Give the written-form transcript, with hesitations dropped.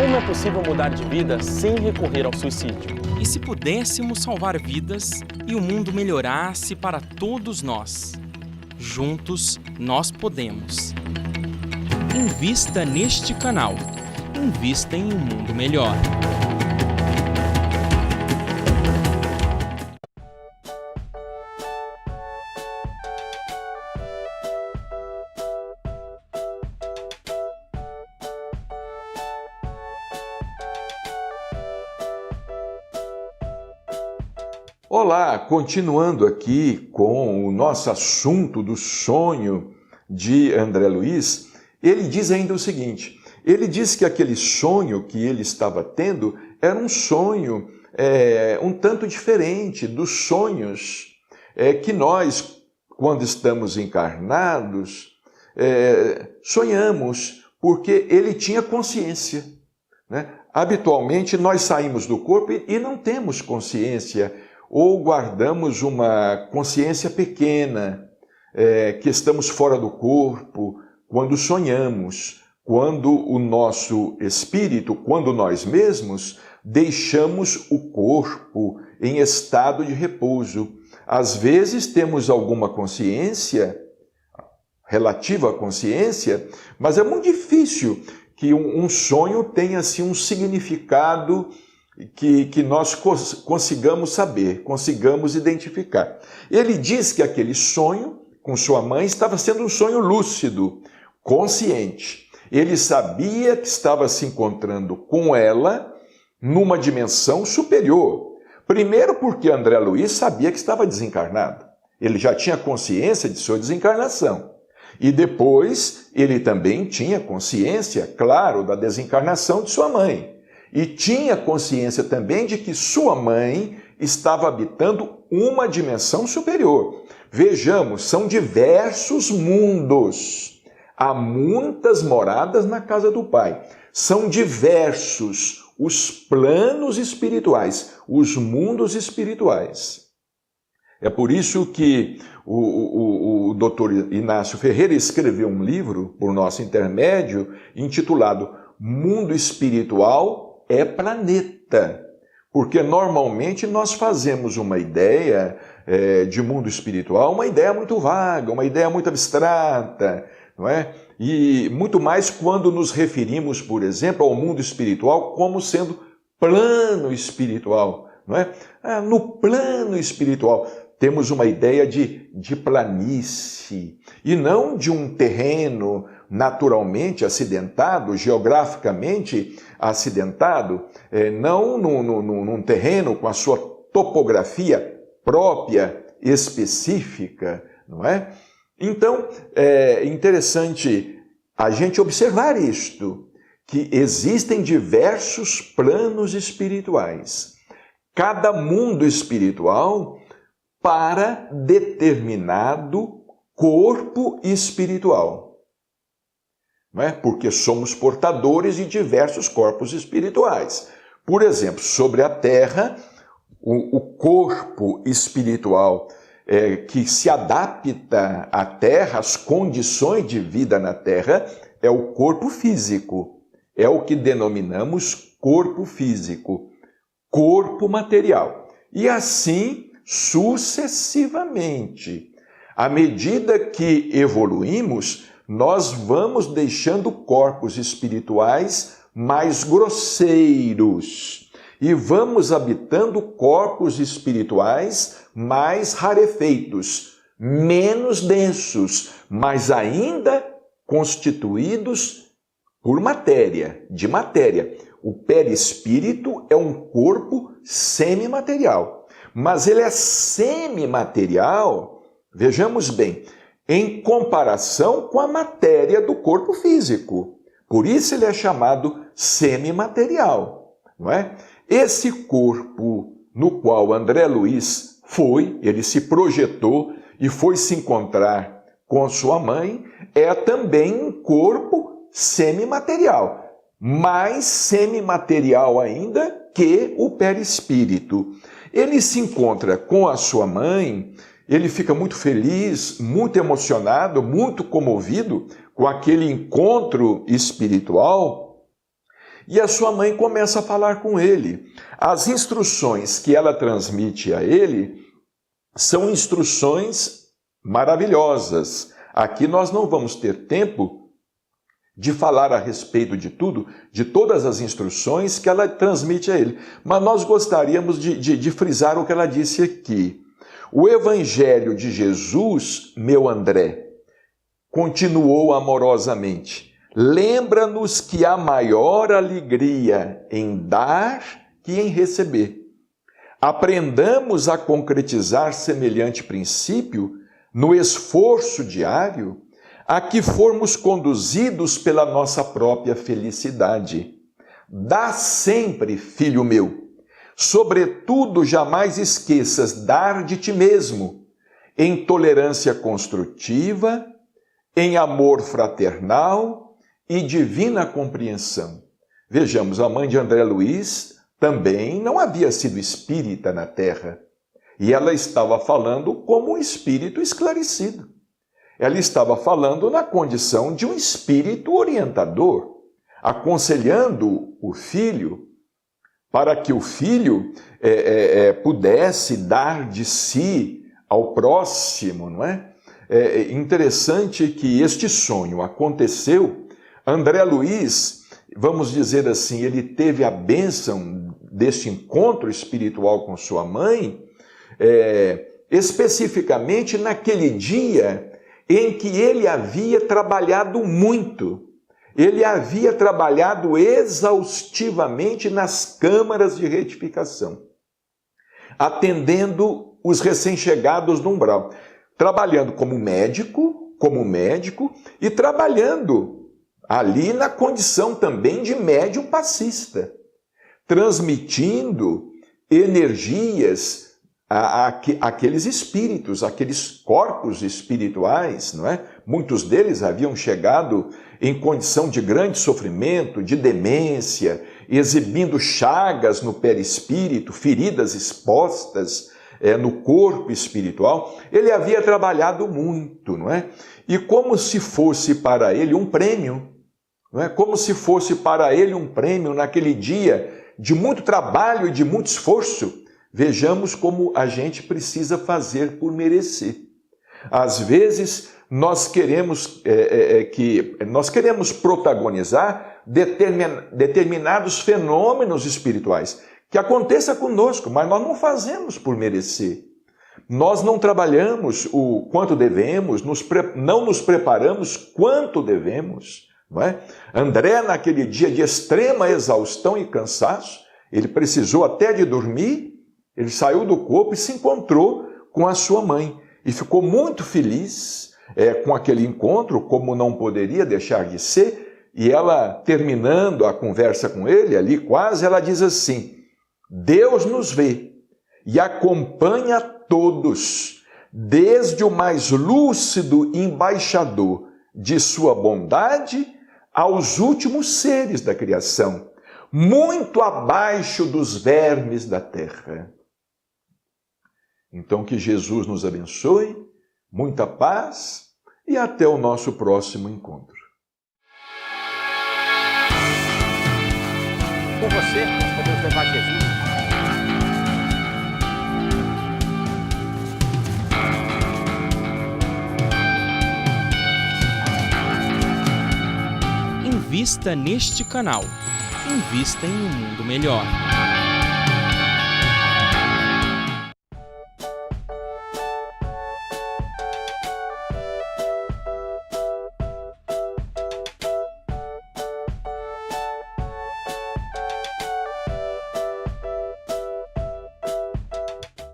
Como é possível mudar de vida sem recorrer ao suicídio? E se pudéssemos salvar vidas e o mundo melhorasse para todos nós? Juntos nós podemos. Invista neste canal. Invista em um mundo melhor. Olá, continuando aqui com o nosso assunto do sonho de André Luiz, ele diz ainda o seguinte, ele diz que aquele sonho que ele estava tendo era um sonho um tanto diferente dos sonhos que nós, quando estamos encarnados, sonhamos, porque ele tinha consciência, né? Habitualmente nós saímos do corpo e não temos consciência, ou guardamos uma consciência pequena, que estamos fora do corpo, quando sonhamos, quando o nosso espírito, quando nós mesmos, deixamos o corpo em estado de repouso. Às vezes temos alguma consciência, relativa à consciência, mas é muito difícil que um sonho tenha assim, um significado que nós consigamos saber, consigamos identificar. Ele diz que aquele sonho com sua mãe estava sendo um sonho lúcido, consciente. Ele sabia que estava se encontrando com ela numa dimensão superior. Primeiro porque André Luiz sabia que estava desencarnado. Ele já tinha consciência de sua desencarnação. E depois ele também tinha consciência, claro, da desencarnação de sua mãe. E tinha consciência também de que sua mãe estava habitando uma dimensão superior. Vejamos, são diversos mundos. Há muitas moradas na casa do Pai. São diversos os planos espirituais, os mundos espirituais. É por isso que o Dr. Inácio Ferreira escreveu um livro, por nosso intermédio, intitulado Mundo Espiritual é Planeta. Porque normalmente nós fazemos uma ideia de mundo espiritual, uma ideia muito vaga, uma ideia muito abstrata, não é? E muito mais quando nos referimos, por exemplo, ao mundo espiritual como sendo plano espiritual, não é? No plano espiritual temos uma ideia de planície e não de um terreno naturalmente acidentado, geograficamente acidentado, não num terreno com a sua topografia própria, específica, não é? Então, é interessante a gente observar isto, que existem diversos planos espirituais. Cada mundo espiritual para determinado corpo espiritual. Não é? Porque somos portadores de diversos corpos espirituais. Por exemplo, sobre a Terra, o corpo espiritual que se adapta à Terra, às condições de vida na Terra, é o corpo físico. É o que denominamos corpo físico, corpo material. E assim sucessivamente. À medida que evoluímos, nós vamos deixando corpos espirituais mais grosseiros e vamos habitando corpos espirituais mais rarefeitos, menos densos, mas ainda constituídos por matéria, de matéria. O perispírito é um corpo semimaterial, mas ele é semimaterial, vejamos bem, em comparação com a matéria do corpo físico. Por isso ele é chamado semimaterial, não é? Esse corpo no qual André Luiz ele se projetou e foi se encontrar com sua mãe, é também um corpo semimaterial, mais semimaterial ainda que o perispírito. Ele se encontra com a sua mãe, ele fica muito feliz, muito emocionado, muito comovido com aquele encontro espiritual E a sua mãe começa a falar com ele. As instruções que ela transmite a ele são instruções maravilhosas. Aqui nós não vamos ter tempo de falar a respeito de tudo, de todas as instruções que ela transmite a ele. Mas nós gostaríamos de frisar o que ela disse aqui. O Evangelho de Jesus, meu André, continuou amorosamente. Lembra-nos que há maior alegria em dar que em receber. Aprendamos a concretizar semelhante princípio no esforço diário a que formos conduzidos pela nossa própria felicidade. Dá sempre, filho meu. Sobretudo, jamais esqueças dar de ti mesmo, em tolerância construtiva, em amor fraternal e divina compreensão. Vejamos, a mãe de André Luiz também não havia sido espírita na Terra. E ela estava falando como um espírito esclarecido. Ela estava falando na condição de um espírito orientador, aconselhando o filho para que o filho pudesse dar de si ao próximo, não é? É interessante que este sonho aconteceu. André Luiz, vamos dizer assim, ele teve a bênção deste encontro espiritual com sua mãe, especificamente naquele dia em que ele havia trabalhado muito. Ele havia trabalhado exaustivamente nas câmaras de retificação, atendendo os recém-chegados no umbral, trabalhando como médico e trabalhando ali na condição também de médium passista, transmitindo energias àqueles espíritos, àqueles corpos espirituais, não é? Muitos deles haviam chegado em condição de grande sofrimento, de demência, exibindo chagas no perispírito, feridas expostas no corpo espiritual. Ele havia trabalhado muito, não é? E como se fosse para ele um prêmio, não é? Como se fosse para ele um prêmio naquele dia de muito trabalho e de muito esforço. Vejamos como a gente precisa fazer por merecer. Às vezes, nós queremos protagonizar determinados fenômenos espirituais que aconteça conosco, mas nós não fazemos por merecer. Nós não trabalhamos o quanto devemos, não nos preparamos quanto devemos. Não é? André, naquele dia de extrema exaustão e cansaço, ele precisou até de dormir, ele saiu do corpo e se encontrou com a sua mãe. E ficou muito feliz com aquele encontro, como não poderia deixar de ser. E ela, terminando a conversa com ele, ali quase, ela diz assim: Deus nos vê e acompanha todos, desde o mais lúcido embaixador de sua bondade aos últimos seres da criação, muito abaixo dos vermes da terra. Então, que Jesus nos abençoe, muita paz e até o nosso próximo encontro. Com você, nós podemos levar Jesus. Invista neste canal. Invista em um mundo melhor.